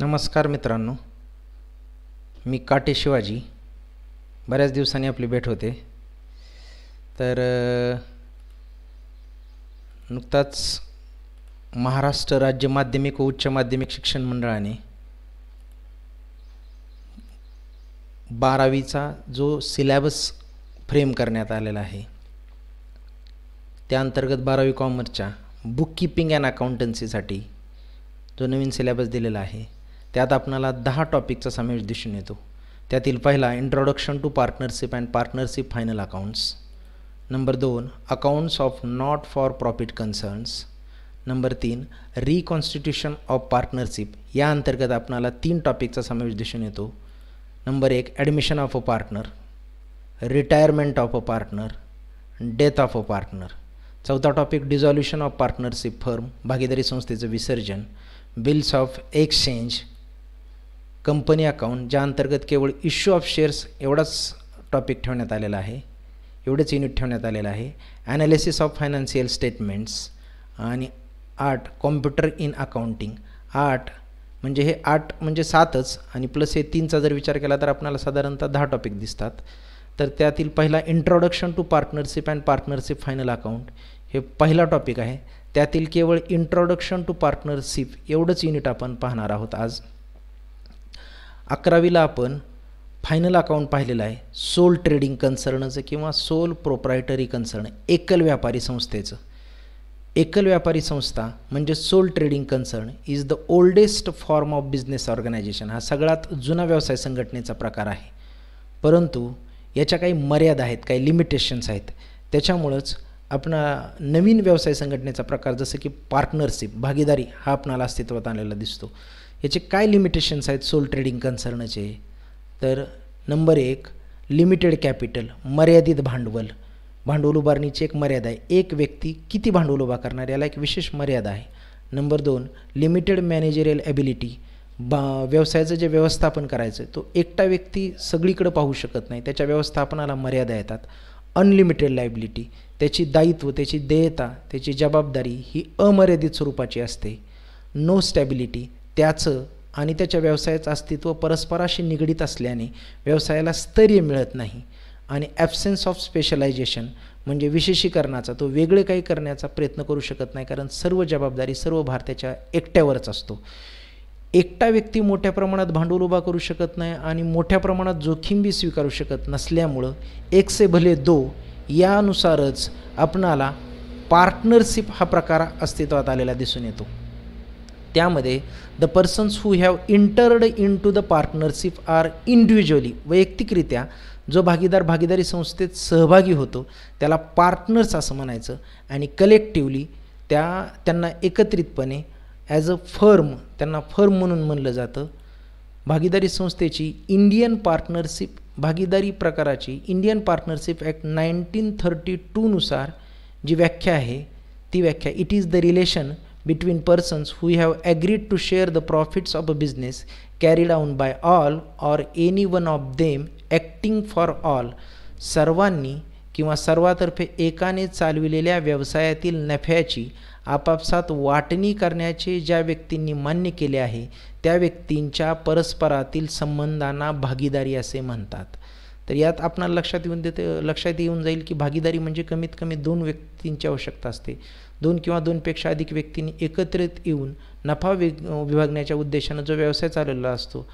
नमस्कार मित्रांनो, मी काटे शिवाजी. बऱ्याच दिवसांनी आपली भेट होते. तर नुकताच महाराष्ट्र राज्य माध्यमिक व उच्च माध्यमिक शिक्षण मंडळाने 12वीचा जो सिलॅबस फ्रेम करण्यात आलेला आहे, त्या अंतर्गत 12वी कॉमर्सच्या बुक कीपिंग अँड अकाउंटन्सीसाठी जो नवीन सिलॅबस दिलेला आहे, त्यात आपणाला 10 टॉपिकचा समावेश दिसून येतो. त्यातील पहिला introduction to partnership and partnership final accounts. Number 2 accounts of not for profit concerns. Number 3 reconstitution of partnership. या अंतर्गत आपणाला 3 टॉपिकचा समावेश दिसून येतो. Number 1 admission of a partner, retirement of a partner, death of a partner. चौथा topic dissolution of partnership firm, भागीदारी संस्थेचं विसर्जन, bills of exchange, company account, ज्या अंतर्गत केवळ इश्यू ऑफ शेअर्स एवढाच टॉपिक ठेवण्यात आलेला आहे, एवढेच युनिट ठेवण्यात आलेलं आहे. Analysis of financial statements. आणि 8 कॉम्प्युटर इन अकाउंटिंग. 8 म्हणजे हे 8 म्हणजे 7च आणि प्लस हे 3चा जर विचार केला तर आपल्याला साधारणतः 10 टॉपिक दिसतात. तर त्यातील पहिला introduction to partnership and partnership final account हे पहिला टॉपिक आहे. त्यातील केवळ इंट्रोडक्शन टू पार्टनरशिप एवढंच युनिट आपण पाहणार आहोत आज. 11वीला आपण फायनल अकाउंट पाहिलेलं आहे, सोल ट्रेडिंग कन्सर्नचं किंवा सोल प्रोप्रायटरी कन्सर्न, एकल व्यापारी संस्थेचं. एकल व्यापारी संस्था म्हणजे sole trading concern is the oldest form of business organisation. हा सगळ्यात जुना व्यवसाय संघटनेचा प्रकार आहे, परंतु याच्या काही मर्यादा आहेत, काही लिमिटेशन्स आहेत. त्याच्यामुळंच आपण नवीन व्यवसाय संघटनेचा प्रकार जसं की पार्टनरशिप, भागीदारी, हा आपणाला अस्तित्वात आलेला दिसतो. याचे काय लिमिटेशन्स आहेत सोल ट्रेडिंग कन्सर्नचे? तर नंबर 1 लिमिटेड कॅपिटल, मर्यादित भांडवल. भांडवल उभारणीची एक मर्यादा आहे, एक व्यक्ती किती भांडवल उभा करणार याला एक विशेष मर्यादा आहे. Number 2 limited managerial ability. व्यवसायाचं जे व्यवस्थापन करायचं तो एकटा व्यक्ती सगळीकडे पाहू शकत नाही, त्याच्या व्यवस्थापनाला मर्यादा येतात. अनलिमिटेड लायबिलिटी, त्याची दायित्व, त्याची देयता, त्याची जबाबदारी ही अमर्यादित स्वरूपाची असते. नो स्टॅबिलिटी, त्याचं आणि त्याच्या व्यवसायाचं अस्तित्व परस्पराशी निगडीत असल्याने व्यवसायाला स्थैर्य मिळत नाही. आणि ॲब्सेन्स ऑफ स्पेशलायझेशन म्हणजे विशेषीकरणाचा, तो वेगळे काही करण्याचा प्रयत्न करू शकत नाही, कारण सर्व जबाबदारी, सर्व भार त्याच्या एकट्यावरच असतो. एकटा व्यक्ती मोठ्या प्रमाणात भांडवल उभा करू शकत नाही आणि मोठ्या प्रमाणात जोखीम बी स्वीकारू शकत नसल्यामुळं एक से भले दो यानुसारच आपणाला पार्टनरशिप हा प्रकार अस्तित्वात आलेला दिसून येतो. त्यामध्ये the persons who have entered into the partnership are individually, वैयक्तिकरित्या जो भागीदारी संस्थेत सहभागी होतो त्याला पार्टनर्स असं म्हणायचं. आणि कलेक्टिवली त्यांना एकत्रितपणे ॲज अ फर्म, त्यांना फर्म म्हणून म्हणलं जातं. भागीदारी संस्थेची इंडियन पार्टनरशिप, भागीदारी प्रकाराची इंडियन पार्टनरशिप ॲक्ट 1932नुसार जी व्याख्या आहे ती व्याख्या, it is the relation between persons who have agreed to share the profits of a business carried on by all or any one of them acting for all. सर्वांनी किंवा सर्वातर्फे एकाने चालविलेल्या व्यवसायातील नफ्याची आपापसात वाटणी करण्याचे ज्या व्यक्तींनी मान्य केले आहे त्या व्यक्तींच्या परस्परातील संबंधांना भागीदारी असे म्हणतात. तर यात आपणाला लक्षात येऊन जाईल की भागीदारी म्हणजे कमीत कमी 2 व्यक्तींची आवश्यकता असते. 2 किंवा 2पेक्षा अधिक व्यक्तींनी एकत्रित येऊन नफा विभागण्याच्या उद्देशानं जो व्यवसाय चालवलेला असतो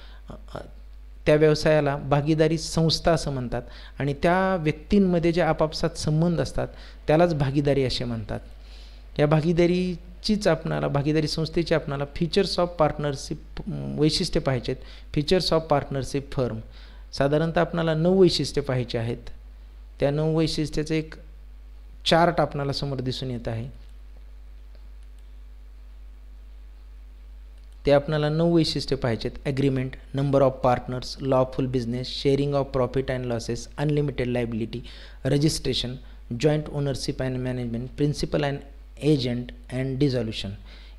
त्या व्यवसायाला भागीदारी संस्था असं म्हणतात. आणि त्या व्यक्तींमध्ये जे आपापसात संबंध असतात त्यालाच भागीदारी असे म्हणतात. या भागीदारीचीच आपणाला, भागीदारी संस्थेची आपणाला फीचर्स ऑफ पार्टनरशिप वैशिष्ट्ये पाहायचे आहेत. फीचर्स ऑफ पार्टनरशिप फर्म साधारणतः आपणाला 9 वैशिष्ट्ये पाहायची आहेत. त्या 9 वैशिष्ट्याचं एक चार्ट आपणाला समोर दिसून येत आहे. ते आपल्याला 9 वैशिष्ट्ये पाहिजेत. Agreement, number of partners, lawful business, sharing of profit and losses, unlimited liability, registration, joint ownership and management, principal and agent and dissolution.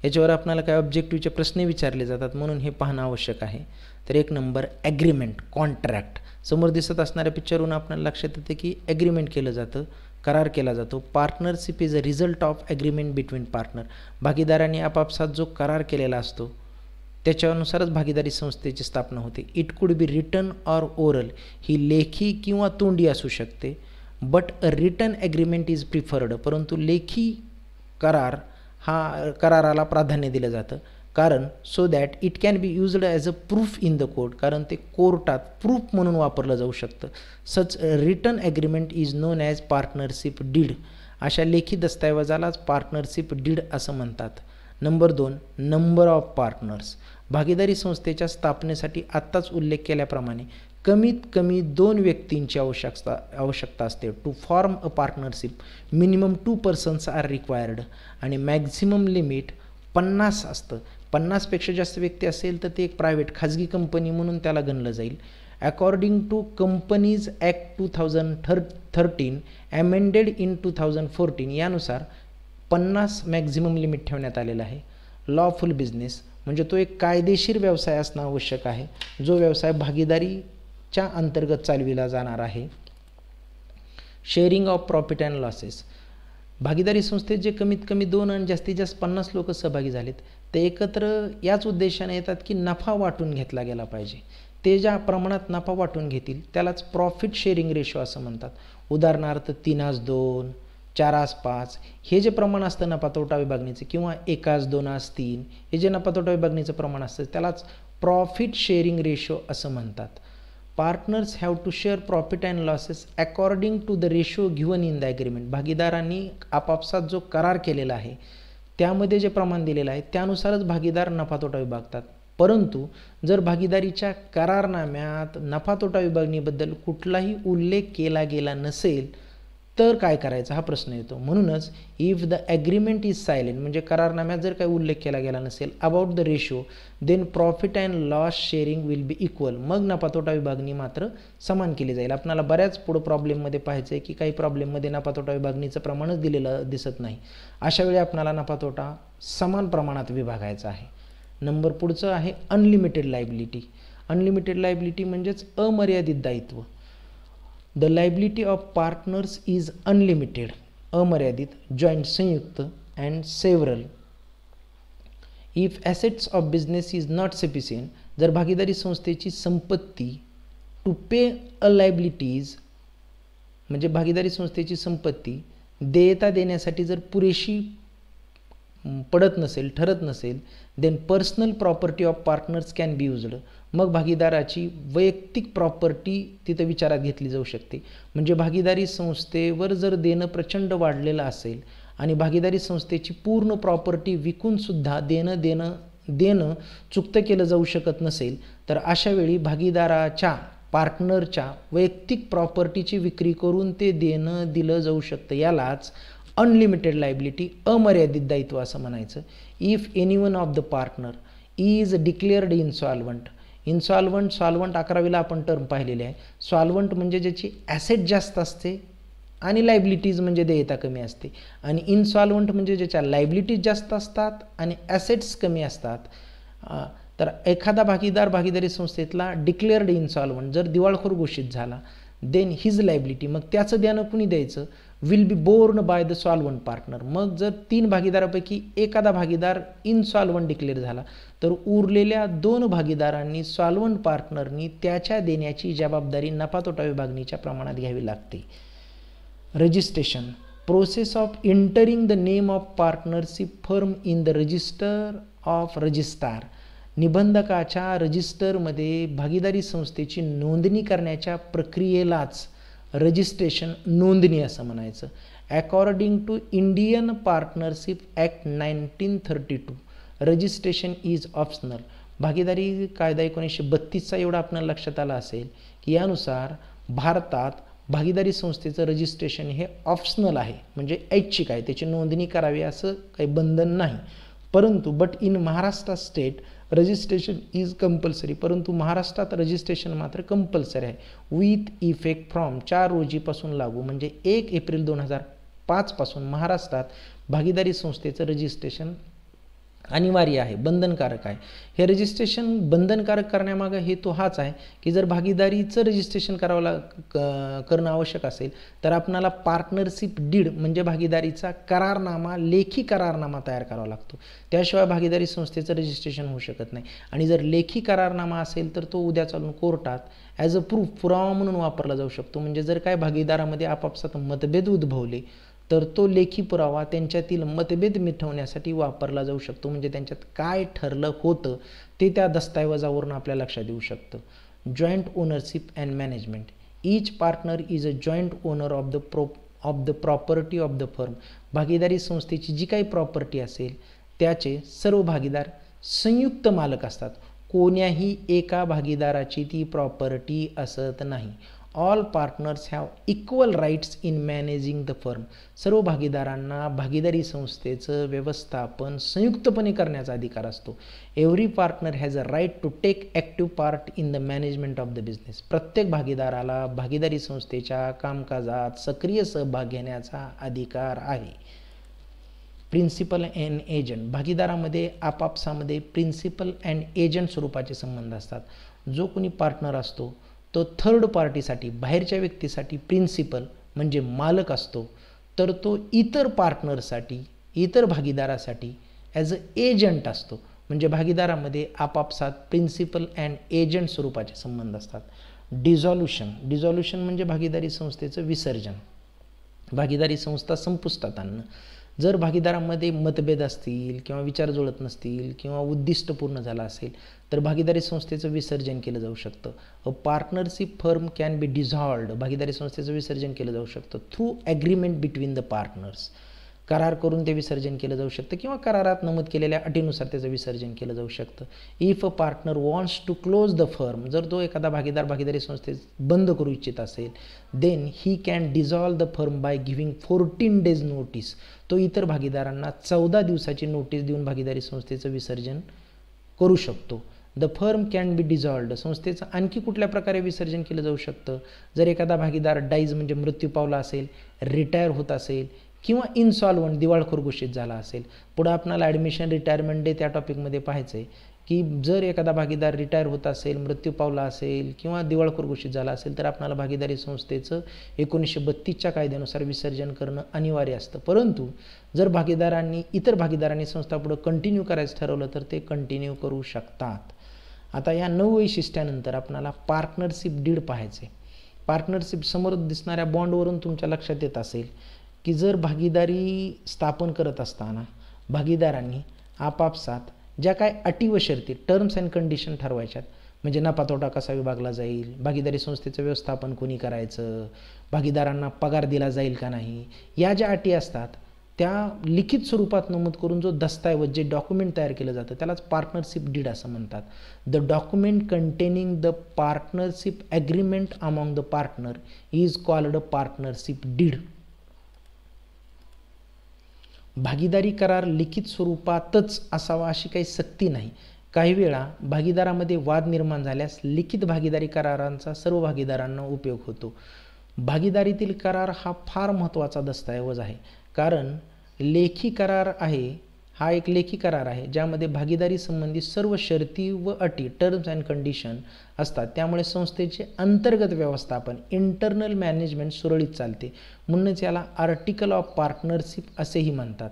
याच्यावर आपल्याला काय ऑब्जेक्टिव्हचे प्रश्न विचारले जातात म्हणून हे पाहणं आवश्यक आहे. तर 1 नंबर ॲग्रीमेंट, कॉन्ट्रॅक्ट. समोर दिसत असणाऱ्या पिक्चरवरून आपल्याला लक्षात येते की ॲग्रीमेंट केलं जातं, करार केला जातो. Partnership is a result of agreement between partner. भागीदारांनी आपापसात जो करार केलेला असतो त्याच्यानुसारच भागीदारी संस्थेची स्थापना होते. It could be written or oral, ही लेखी किंवा तोंडी असू शकते. But a written agreement is preferred, परंतु लेखी कराराला प्राधान्य दिलं जातं. कारण so that it can be used as a proof in the court, कारण ते कोर्टात प्रूफ म्हणून वापरलं जाऊ शकतं. Such written agreement is known as partnership deed, अशा लेखी दस्तऐवजालाच पार्टनरशिप डीड असं म्हणतात. Number 2, number of partners. भागीदारी संस्थेच्या स्थापनेसाठी आत्ताच उल्लेख केल्याप्रमाणे कमीत कमी 2 व्यक्तींची आवश्यकता असते. To form a partnership minimum 2 persons are required, आणि मॅक्झिमम लिमिट 50 असतं. 50पेक्षा जास्त व्यक्ती असेल तर ते एक प्रायव्हेट खाजगी कंपनी म्हणून त्याला गणलं जाईल. According to companies act 2013 amended in 2014, यानुसार 50 मॅक्झिमम लिमिट ठेवण्यात आलेलं आहे. लॉफुल बिझनेस म्हणजे तो एक कायदेशीर व्यवसाय असणं आवश्यक आहे, जो व्यवसाय भागीदारीच्या अंतर्गत चालविला जाणार आहे. Sharing of profit and losses. भागीदारी संस्थेत जे कमीत कमी 2 आणि जास्तीत जास्त 50 लोक सहभागी झालेत, ते एकत्र याच उद्देशाने येतात की नफा वाटून घेतला गेला पाहिजे. ते ज्या प्रमाणात नफा वाटून घेतील त्यालाच प्रॉफिट शेअरिंग रेशो असं म्हणतात. उदाहरणार्थ 3:2, 4:5 हे जे प्रमाण असतं नफा तोटा विभागणीचं, किंवा 1:2:3 हे जे नफा तोटा विभागणीचं प्रमाण असतं त्यालाच प्रॉफिट शेअरिंग रेशो असं म्हणतात. Partners have to share profit and losses according to the ratio given in the agreement. भागीदारांनी आपापसात जो करार केलेला आहे त्यामध्ये जे प्रमाण दिलेलं आहे त्यानुसारच भागीदार नफा तोटा विभागतात. परंतु जर भागीदारीच्या करारनाम्यात नफा तोटा विभागणीबद्दल कुठलाही उल्लेख केला गेला नसेल तर काय करायचं हा प्रश्न येतो. म्हणूनच if the agreement is silent, म्हणजे करारनाम्यात जर काही उल्लेख केला गेला नसेल about the ratio, then profit and loss sharing will be equal. मग नफा तोटा विभागणी मात्र समान केली जाईल. आपल्याला बऱ्याच पुढं प्रॉब्लेममध्ये पाहायचं आहे की काही प्रॉब्लेममध्ये नफा तोटा विभागणीचं प्रमाणच दिलेलं दिसत नाही. अशा वेळी आपल्याला नफा तोटा समान प्रमाणात विभागायचा आहे. नंबर पुढचं आहे अनलिमिटेड लायबिलिटी. अनलिमिटेड लायबिलिटी म्हणजेच अमर्यादित दायित्व. The liability of partners is unlimited, अमर्यादित, जॉईंट संयुक्त, and several. If assets of business is not sufficient, जर भागीदारी संस्थेची संपत्ती टू पे अ लायबिलिटीज, म्हणजे भागीदारी संस्थेची संपत्ती देयता देण्यासाठी जर पुरेशी पडत नसेल, ठरत नसेल, then personal property of partners can be used. मग भागीदाराची वैयक्तिक प्रॉपर्टी तिथं विचारात घेतली जाऊ शकते. म्हणजे भागीदारी संस्थेवर जर देणं प्रचंड वाढलेलं असेल आणि भागीदारी संस्थेची पूर्ण प्रॉपर्टी विकूनसुद्धा देणं चुकतं केलं जाऊ शकत नसेल तर अशा वेळी भागीदाराच्या पार्टनरच्या वैयक्तिक प्रॉपर्टीची विक्री करून ते देणं दिलं जाऊ शकतं. यालाच अनलिमिटेड लायबिलिटी, अमर्यादित दायित्व असं म्हणायचं. If anyone of the partner is declared insolvent. Solvent 11वीला आपण टर्म पाहिलेली आहे. सॉल्वंट म्हणजे ज्याची ॲसेट जास्त असते आणि लायबिलिटीज म्हणजे देयता कमी असते, आणि इनसॉल्वंट म्हणजे ज्याच्या लायबिलिटीज जास्त असतात आणि ॲसेट्स कमी असतात. तर एखादा भागीदार भागीदारी संस्थेतला डिक्लेअर्ड इनसॉल्वंट जर दिवाळखोर घोषित झाला, देन हिज लायबिलिटी, मग त्याचं देणं कुणी द्यायचं, will be borne by the solvent partner. मग जर 3 भागीदारापैकी एखादा भागीदार इनसॉल्वंट डिक्लेअर झाला तर उरलेल्या 2 भागीदारांनी सॉल्वंट पार्टनरनी त्याच्या देण्याची जबाबदारी नफा तोटा विभागणीच्या प्रमाणात घ्यावी लागते. Registration, process of entering the name of partnership firm in the register of registrar. निबंधकाच्या रजिस्टरमध्ये भागीदारी संस्थेची नोंदणी करण्याच्या प्रक्रियेलाच रजिस्ट्रेशन, नोंदणी असं म्हणायचं. According to Indian partnership act 1932 registration is optional. भागीदारी कायदा 1932चा एवढा आपल्याला लक्षात आला असेल की यानुसार भारतात भागीदारी संस्थेचं रजिस्ट्रेशन हे ऑप्शनल आहे, म्हणजे ऐच्छिक आहे, त्याची नोंदणी करावी असं काही बंधन नाही. परंतु but in Maharashtra state registration is compulsory. परंतु महाराष्ट्रात रजिस्ट्रेशन मात्र कंपल्सरी आहे. विथ इफेक्ट फ्रॉम 4 रोजीपासून लागू, म्हणजे 1 एप्रिल 2005 पासून महाराष्ट्रात भागीदारी संस्थेचं रजिस्ट्रेशन अनिवार्य आहे, बंधनकारक आहे. हे रजिस्ट्रेशन बंधनकारक करण्यामागं हेतू हाच आहे की जर भागीदारीचं रजिस्ट्रेशन करणं आवश्यक असेल तर आपणाला पार्टनरशिप डीड म्हणजे भागीदारीचा करारनामा, लेखी करारनामा तयार करावा लागतो. त्याशिवाय भागीदारी संस्थेचं रजिस्ट्रेशन होऊ शकत नाही. आणि जर लेखी करारनामा असेल तर तो उद्या चालून कोर्टात ॲज अ प्रूफ, पुरावा म्हणून वापरला जाऊ शकतो. म्हणजे जर काय भागीदारामध्ये आपापसात मतभेद उद्भवले तर तो लेखी पुरावा त्यांच्यातील मतभेद मिटवण्यासाठी वापरला जाऊ शकतो. म्हणजे त्यांच्यात काय ठरलं होतं ते त्या दस्तऐवजावरून आपल्या लक्षात येऊ शकतं. Joint ownership and management. Each partner is a joint owner of the property of the firm. भागीदारी संस्थेची जी काही प्रॉपर्टी असेल त्याचे सर्व भागीदार संयुक्त मालक असतात. कोण्याही एका भागीदाराची ती प्रॉपर्टी असत नाही. All partners have equal rights in managing the firm. सर्व भागीदारांना भागीदारी संस्थेचं व्यवस्थापन संयुक्तपणे करण्याचा अधिकार असतो. Every partner has a right to take active part in the management of the business. प्रत्येक भागीदाराला भागीदारी संस्थेच्या कामकाजात सक्रिय सहभाग घेण्याचा अधिकार आहे. Principal and agent. भागीदारामध्ये आपापसामध्ये प्रिन्सिपल अँड एजंट स्वरूपाचे संबंध असतात. जो कोणी पार्टनर असतो तो थर्ड पार्टीसाठी, बाहेरच्या व्यक्तीसाठी प्रिन्सिपल म्हणजे मालक असतो, तर तो इतर पार्टनरसाठी, इतर भागीदारासाठी ॲज अ एजंट असतो. म्हणजे भागीदारामध्ये आपापसात प्रिन्सिपल अँड एजंट स्वरूपाचे संबंध असतात. डिझॉल्युशन म्हणजे भागीदारी संस्थेचं विसर्जन, भागीदारी संस्था संपुष्टात आणणं. जर भागीदारांमध्ये मतभेद असतील किंवा विचार जुळत नसतील किंवा उद्दिष्ट पूर्ण झालं असेल तर भागीदारी संस्थेचं विसर्जन केलं जाऊ शकतं. A partnership firm can be dissolved. भागीदारी संस्थेचं विसर्जन केलं जाऊ शकतं through agreement between the partners. करार करून ते विसर्जन केलं जाऊ शकतं किंवा करारात नमूद केलेल्या अटीनुसार त्याचं विसर्जन केलं जाऊ शकतं. If a partner wants to close the firm. जर तो एखादा भागीदार भागीदारी संस्थेत बंद करू इच्छित असेल then he can dissolve the firm by giving 14 days notice. तो इतर भागीदारांना 14 दिवसाची नोटीस देऊन भागीदारी संस्थेचं विसर्जन करू शकतो. The firm can be dissolved. संस्थेचं आणखी कुठल्या प्रकारे विसर्जन केलं जाऊ शकतं. जर एखादा भागीदार डाईज म्हणजे मृत्यू पावला असेल, रिटायर होत असेल किंवा इनसॉल्वंट दिवाळखोर घोषित झाला असेल. पुढे आपल्याला ॲडमिशन रिटायरमेंट डे त्या टॉपिकमध्ये पाहायचं आहे की जर एखादा भागीदार रिटायर होत असेल, मृत्यू पावला असेल किंवा दिवाळखोर घोषित झाला असेल तर आपल्याला भागीदारी संस्थेचं 1932च्या कायद्यानुसार विसर्जन करणं अनिवार्य असतं. परंतु जर इतर भागीदारांनी संस्था पुढे कंटिन्यू करायचं ठरवलं तर ते कंटिन्यू करू शकतात. आता या 9 वैशिष्ट्यानंतर आपल्याला पार्टनरशिप डीड पाहायचे. पार्टनरशिप समोर दिसणाऱ्या बॉन्डवरून तुमच्या लक्षात येत असेल की जर भागीदारी स्थापन करत असताना भागीदारांनी आपापसात ज्या काय अटी व शर्ती, टर्म्स अँड कंडिशन ठरवायच्यात. म्हणजे नफा तोटा कसा विभागला जाईल, भागीदारी संस्थेचं व्यवस्थापन कोणी करायचं, भागीदारांना पगार दिला जाईल का नाही, या ज्या अटी असतात त्या लिखित स्वरूपात नमूद करून जो दस्तऐवज, जे डॉक्युमेंट तयार केलं जातं त्यालाच पार्टनरशिप डीड असं म्हणतात. The document containing the partnership agreement among the partner is called a partnership deed. भागीदारी करार लिखित स्वरूपातच असावा अशी काही सक्ती नाही. काही वेळा भागीदारामध्ये वाद निर्माण झाल्यास लिखित भागीदारी करारांचा सर्व भागीदारांना उपयोग होतो. भागीदारीतील करार हा फार महत्त्वाचा दस्तऐवज आहे कारण लेखी करार आहे हा एक लेखी करार आहे ज्यामध्ये भागीदारी संबंधी सर्व शर्ती व अटी, टर्म्स अँड कंडिशन असतात. त्यामुळे संस्थेचे अंतर्गत व्यवस्थापन, इंटरनल मॅनेजमेंट सुरळीत चालते. म्हणूनच याला आर्टिकल ऑफ पार्टनरशिप असेही म्हणतात.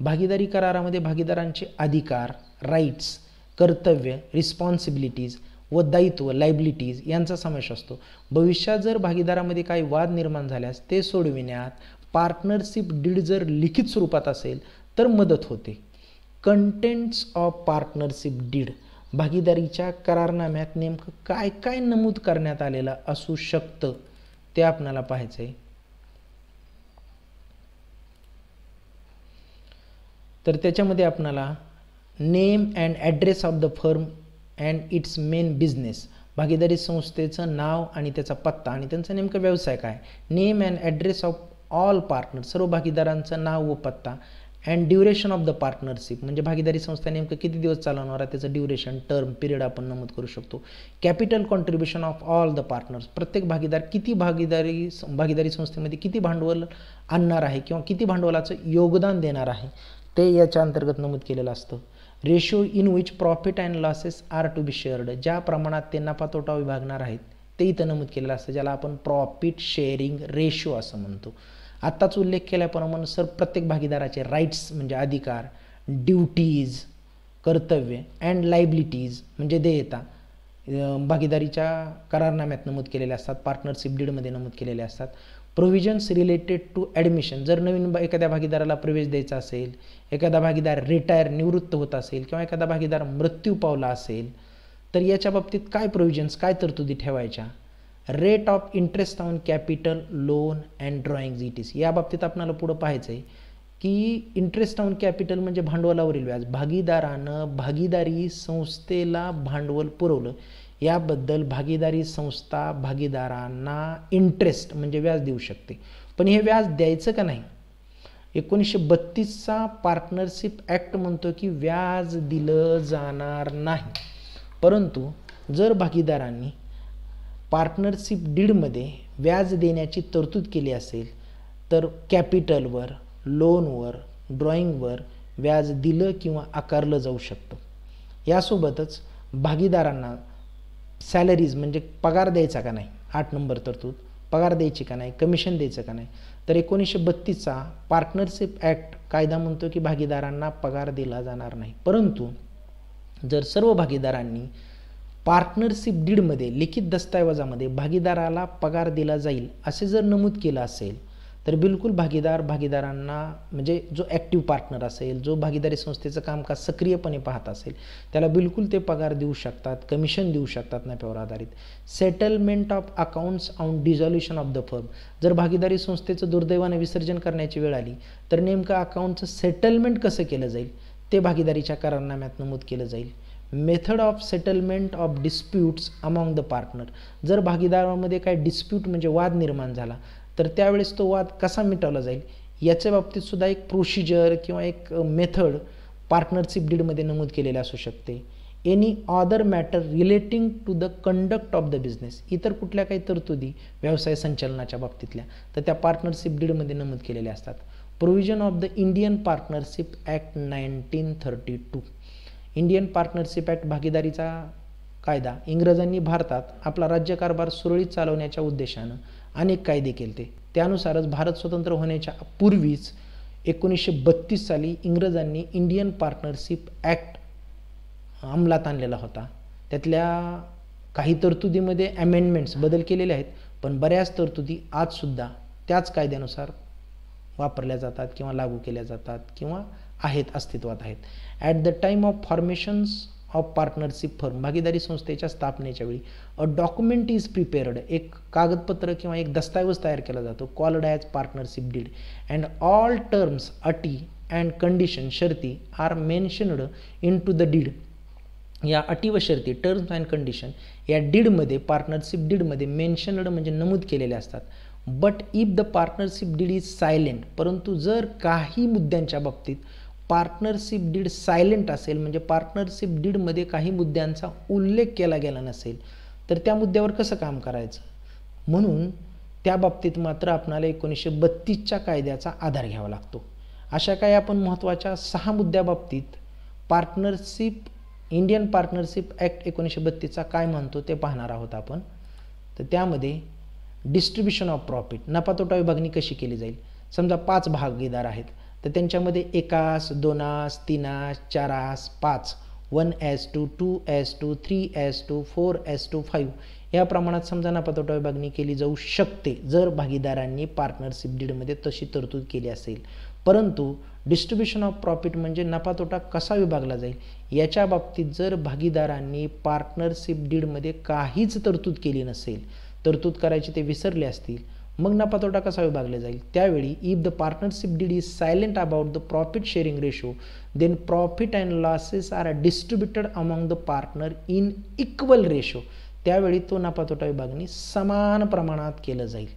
भागीदारी करारामध्ये भागीदारांचे अधिकार, राईट्स, कर्तव्य, रिस्पॉन्सिबिलिटीज व दायित्व, लायबिलिटीज यांचा समावेश असतो. भविष्यात जर भागीदारामध्ये काही वाद निर्माण झाल्यास ते सोडविण्यात पार्टनरशिप डीड जर लिखित स्वरूपात असेल तर मदत होते. Contents of partnership deed. भागीदारीच्या करारनाम्यात नेमकं काय काय नमूद करण्यात आलेलं असू शकतं ते आपल्याला पाहायचं आहे. तर त्याच्यामध्ये आपल्याला name and address of the firm and it's main business. भागीदारी संस्थेचं नाव आणि त्याचा पत्ता आणि त्यांचा नेमका व्यवसाय काय. Name and address of all partner, सर्व भागीदारांचं नाव व पत्ता. And duration of the partnership म्हणजे भागीदारी संस्था नेमकं किती दिवस चालवणार आहे त्याचं ड्युरेशन, टर्म, पिरियड आपण नमूद करू शकतो. Capital contribution of all the partners. प्रत्येक भागीदार किती भागीदारी संस्थेमध्ये किती भांडवल आणणार आहे किंवा किती भांडवलाचं योगदान देणार आहे ते याच्या अंतर्गत नमूद केलेलं असतं. Ratio in which profit and losses are to be shared, ज्या प्रमाणात ते नफा तोटा विभागणार आहेत ते इथं नमूद केलेलं असतं, ज्याला आपण प्रॉफिट शेअरिंग रेशो असं म्हणतो. आत्ताच उल्लेख केल्याप्रमाणे सर प्रत्येक भागीदाराचे राईट्स म्हणजे अधिकार, ड्युटीज कर्तव्य अँड लायबिलिटीज म्हणजे देयता भागीदारीच्या करारनाम्यात नमूद केलेले असतात, पार्टनरशिप डीडमध्ये नमूद केलेले असतात. प्रोव्हिजन्स रिलेटेड टू ॲडमिशन, जर नवीन एखाद्या भागीदाराला प्रवेश द्यायचा असेल, एखादा भागीदार रिटायर निवृत्त होत असेल किंवा एखादा भागीदार मृत्यू पावला असेल तर याच्या बाबतीत काय प्रोव्हिजन्स काय तरतुदी ठेवायच्या. Rate of interest on capital loan and drawings etc, या बाबतीत आपल्याला पुढं पाहायचं आहे की इंटरेस्ट ऑन कॅपिटल म्हणजे भांडवलावरील व्याज, भागीदारानं भागीदारी संस्थेला भांडवल पुरवलं याबद्दल भागीदारी संस्था भागीदारांना इंटरेस्ट म्हणजे व्याज देऊ शकते. पण हे व्याज द्यायचं का नाही, 1932चा पार्टनरशिप ॲक्ट म्हणतो की व्याज दिलं जाणार नाही. परंतु जर भागीदारांनी पार्टनरशिप डीडमध्ये व्याज देण्याची तरतूद केली असेल तर कॅपिटलवर, लोनवर, ड्रॉइंगवर व्याज दिलं किंवा आकारलं जाऊ शकतं. यासोबतच भागीदारांना सॅलरीज म्हणजे पगार द्यायचा का नाही, 8 नंबर तरतूद, पगार द्यायची का नाही, कमिशन द्यायचं का नाही, तर 1932चा पार्टनरशिप ॲक्ट कायदा म्हणतो की भागीदारांना पगार दिला जाणार नाही. परंतु जर सर्व भागीदारांनी पार्टनरशिप डीडमध्ये लिखित दस्तऐवजामध्ये भागीदाराला पगार दिला जाईल असे जर नमूद केलं असेल तर बिलकुल भागीदारांना म्हणजे जो ॲक्टिव्ह पार्टनर असेल, जो भागीदारी संस्थेचं कामकाज सक्रियपणे पाहत असेल त्याला बिलकुल ते पगार देऊ शकतात, कमिशन देऊ शकतात नफ्यावर आधारित. Settlement of accounts on dissolution of the firm, जर भागीदारी संस्थेचं दुर्दैवाने विसर्जन करण्याची वेळ आली तर नेमकं अकाउंटचं सेटलमेंट कसं केलं जाईल ते भागीदारीच्या करारनाम्यात नमूद केलं जाईल. Method of settlement of disputes among the partner, जर भागीदारामध्ये काय डिस्प्यूट म्हणजे वाद निर्माण झाला तर त्यावेळेस तो वाद कसा मिटवला जाईल याच्या बाबतीत सुद्धा एक प्रोसिजर किंवा एक मेथड पार्टनरशिप डीडमध्ये नमूद केलेले असू शकते. Any other matter relating to the conduct of the business, इतर कुठल्या काही तरतुदी व्यवसाय संचालनाच्या बाबतीतल्या तर त्या पार्टनरशिप डीडमध्ये नमूद केलेल्या असतात. Provision of the Indian partnership act 1932, Indian partnership act भागीदारीचा कायदा इंग्रजांनी भारतात आपला राज्यकारभार सुरळीत चालवण्याच्या उद्देशानं अनेक कायदे केले. त्यानुसारच भारत स्वतंत्र होण्याच्या पूर्वीच 1932 साली इंग्रजांनी इंडियन पार्टनरशिप ॲक्ट अंमलात आणलेला होता. त्यातल्या काही तरतुदीमध्ये अमेंडमेंट्स बदल केलेले आहेत, पण बऱ्याच तरतुदी आजसुद्धा त्याच कायद्यानुसार वापरल्या जातात किंवा लागू केल्या जातात किंवा आहेत, अस्तित्वात आहेत. At the time of formations of partnership firm, भागीदारी संस्थेच्या स्थापनेच्या वेळी अ डॉक्युमेंट इज प्रिपेअर्ड, एक कागदपत्र किंवा एक दस्तऐवज तयार केला जातो, called as partnership deed, and all terms, अटी अँड कंडिशन, शर्ती are mentioned into the deed. या अटी व शर्ती, टर्म्स अँड कंडिशन या डीडमध्ये, पार्टनरशिप डीडमध्ये मेन्शनड म्हणजे नमूद केलेले असतात. But if the partnership deed is silent, परंतु जर काही मुद्द्यांच्या बाबतीत पार्टनरशिप डीड सायलेंट असेल म्हणजे पार्टनरशिप डीडमध्ये काही मुद्द्यांचा उल्लेख केला गेला नसेल तर त्या मुद्द्यावर कसं काम करायचं, म्हणून त्या बाबतीत मात्र आपणाला 1932च्या कायद्याचा आधार घ्यावा लागतो. अशा काही आपण महत्त्वाच्या 6 मुद्द्याबाबतीत इंडियन पार्टनरशिप ॲक्ट 1932चा काय म्हणतो ते पाहणार आहोत आपण. तर त्यामध्ये डिस्ट्रीब्युशन ऑफ प्रॉफिट, नफा तोटा विभागणी कशी केली जाईल. समजा 5 भागीदार आहेत तर त्यांच्यामध्ये 1, 2, 3, 4, 5, 1:2, 2:2, 3:2, 4:2, 5 या प्रमाणात समजा नफा तोटा विभागणी केली जाऊ शकते जर भागीदारांनी पार्टनरशिप डीडमध्ये तशी तरतूद केली असेल. परंतु डिस्ट्रीब्युशन ऑफ प्रॉफिट म्हणजे नफा तोटा कसा विभागला जाईल याच्या बाबतीत जर भागीदारांनी पार्टनरशिप डीडमध्ये काहीच तरतूद केली नसेल, तरतूद करायची ते विसरले असतील, मग नफा तोटा कसा विभागला जाईल. त्यावेळी if the partnership deed is silent about the profit sharing ratio then profit and losses are distributed among the partner in equal ratio, त्यावेळी तो नफा तोटा विभागणी समान प्रमाणात केलं जाईल.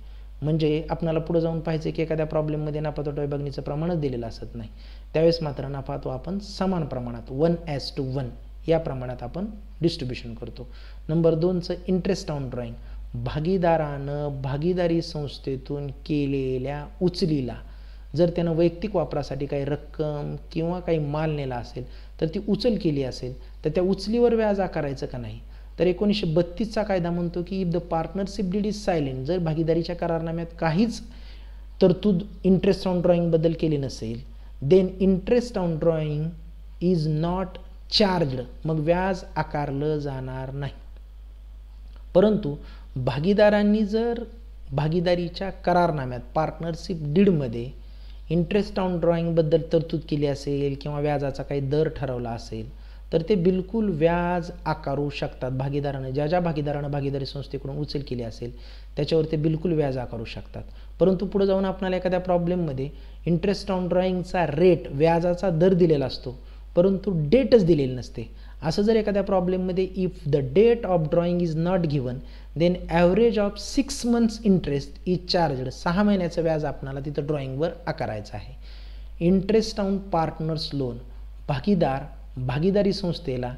म्हणजे आपल्याला पुढे जाऊन पाहायचं की एखाद्या प्रॉब्लेममध्ये नफा तोटा विभागणीचं प्रमाणच दिलेलं असत नाही, त्यावेळेस मात्र नफा तो आपण समान प्रमाणात 1:1 या प्रमाणात आपण डिस्ट्रीब्युशन करतो. नंबर 2चं इंटरेस्ट ऑन ड्रॉइंग, भागीदारानं भागीदारी संस्थेतून केलेल्या उचलीला जर त्यानं वैयक्तिक वापरासाठी काही रक्कम किंवा काही माल नेला असेल तर ती उचल केली असेल तर त्या उचलीवर व्याज आकारायचं का नाही. तर 1932चा कायदा म्हणतो की if the partnership deed is silent, जर भागीदारीच्या करारनाम्यात काहीच तरतूद इंटरेस्ट ऑन ड्रॉइंगबद्दल केली नसेल, then interest on drawing is not charged, मग व्याज आकारलं जाणार नाही. परंतु भागीदारांनी जर भागीदारीच्या करारनाम्यात पार्टनरशिप डीडमध्ये इंटरेस्ट ऑन ड्रॉइंगबद्दल तरतूद केली असेल किंवा व्याजाचा काही दर ठरवला असेल तर ते बिलकुल व्याज आकारू शकतात. भागीदारानं ज्या भागीदारानं भागीदारी संस्थेकडून उचल केली असेल त्याच्यावर ते बिलकुल व्याज आकारू शकतात. परंतु पुढे जाऊन आपल्याला एखाद्या प्रॉब्लेममध्ये इंटरेस्ट ऑन ड्रॉइंगचा रेट, व्याजाचा दर दिलेला असतो परंतु डेटच दिलेली नसते. असं जर एखाद्या प्रॉब्लेममध्ये if the date of drawing is not given then average of 6 months interest is charged, 6 महिन्याचं व्याज आपल्याला तिथं ड्रॉइंगवर आकारायचं आहे. इंटरेस्ट ऑन पार्टनर्स लोन, भागीदारी संस्थेला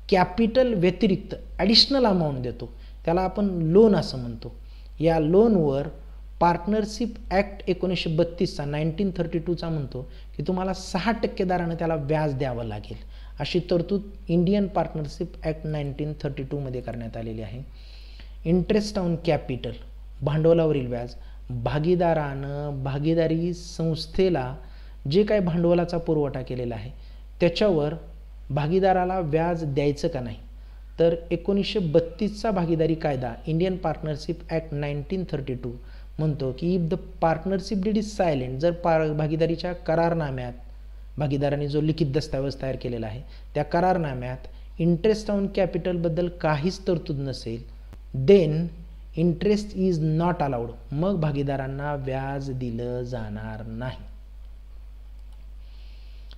कॅपिटल व्यतिरिक्त ॲडिशनल अमाऊंट देतो, त्याला आपण लोन असं म्हणतो. या लोनवर पार्टनरशिप ॲक्ट 1932चा 1932चा म्हणतो की तुम्हाला 6% दरानं त्याला व्याज द्यावं लागेल. अशी तरतूद इंडियन पार्टनरशिप ॲक्ट 1932मध्ये करण्यात आलेली आहे. इंटरेस्ट ऑन कॅपिटल, भांडवलावरील व्याज, भागीदारानं भागीदारी संस्थेला जे काही भांडवलाचा पुरवठा केलेला आहे त्याच्यावर भागीदाराला व्याज द्यायचं का नाही. तर 1932चा भागीदारी कायदा इंडियन पार्टनरशिप ॲक्ट 1932 म्हणतो की if the partnership deed is silent, जर भागीदारीच्या करारनाम्यात भागीदारांनी जो लिखित दस्तावेज तयार केलेला आहे त्या करारनाम्यात इंटरेस्ट ऑन कॅपिटलबद्दल काहीच तरतूद नसेल then interest is not allowed, मग भागीदारांना व्याज दिलं जाणार नाही.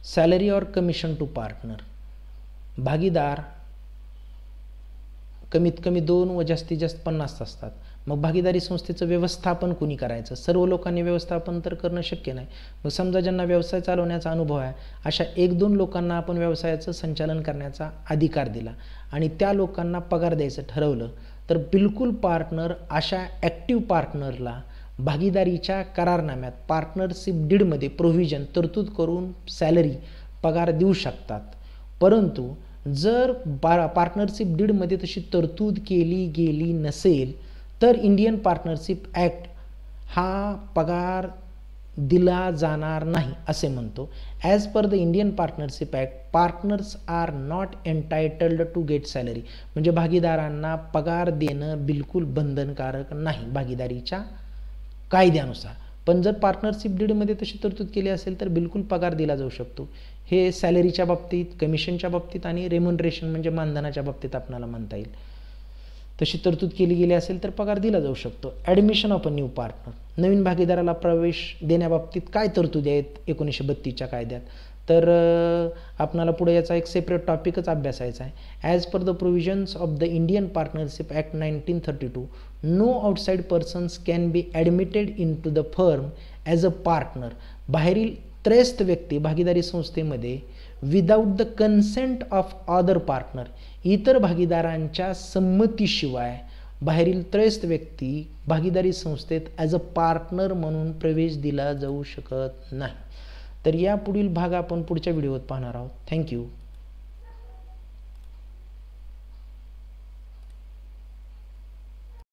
Salary or commission to partner, भागीदार कमीत कमी 2 व जास्तीत जास्त 50 असतात. मग भागीदारी संस्थेचं व्यवस्थापन कुणी करायचं, सर्व लोकांनी व्यवस्थापन तर करणं शक्य नाही. मग समजा ज्यांना व्यवसाय चालवण्याचा अनुभव आहे अशा 1-2 लोकांना आपण व्यवसायाचं संचालन करण्याचा अधिकार दिला आणि त्या लोकांना पगार द्यायचं ठरवलं तर बिलकुल पार्टनर अशा ॲक्टिव्ह पार्टनरला भागीदारीच्या करारनाम्यात पार्टनरशिप डीडमध्ये प्रोव्हिजन तरतूद करून सॅलरी पगार देऊ शकतात. परंतु जर पार्टनरशिप डीडमध्ये तशी तरतूद केली गेली नसेल तर इंडियन पार्टनरशिप ॲक्ट हा पगार दिला जाणार नाही असे म्हणतो. As per the Indian partnership act partners are not entitled to get salary, म्हणजे भागीदारांना पगार देणं बिलकुल बंधनकारक नाही भागीदारीच्या कायद्यानुसार. पण जर पार्टनरशिप डीडमध्ये तशी तरतूद केली असेल तर बिलकुल पगार दिला जाऊ शकतो. हे सॅलरीच्या बाबतीत, कमिशनच्या बाबतीत आणि रेम्युनरेशन म्हणजे मानधनाच्या बाबतीत आपल्याला म्हणता येईल. तशी तरतूद केली गेली असेल तर पगार दिला जाऊ शकतो. Admission of a new partner, नवीन भागीदाराला प्रवेश देण्याबाबतीत काय तरतुदी आहेत 1932च्या कायद्यात, तर आपणाला पुढे याचा एक सेपरेट टॉपिकच अभ्यासायचा आहे. As per the provisions of the Indian partnership act 1932 no outside persons can be admitted into the firm as a partner, बाहेरील त्रयस्थ व्यक्ती भागीदारी संस्थेमध्ये without the consent of other partner, इतर भागीदारांच्या संमतीशिवाय बाहेरील त्रयस्थ व्यक्ती भागीदारी संस्थेत ॲज अ पार्टनर म्हणून प्रवेश दिला जाऊ शकत नाही. तर या पुढील भाग आपण पुढच्या व्हिडिओत पाहणार आहोत. थँक्यू.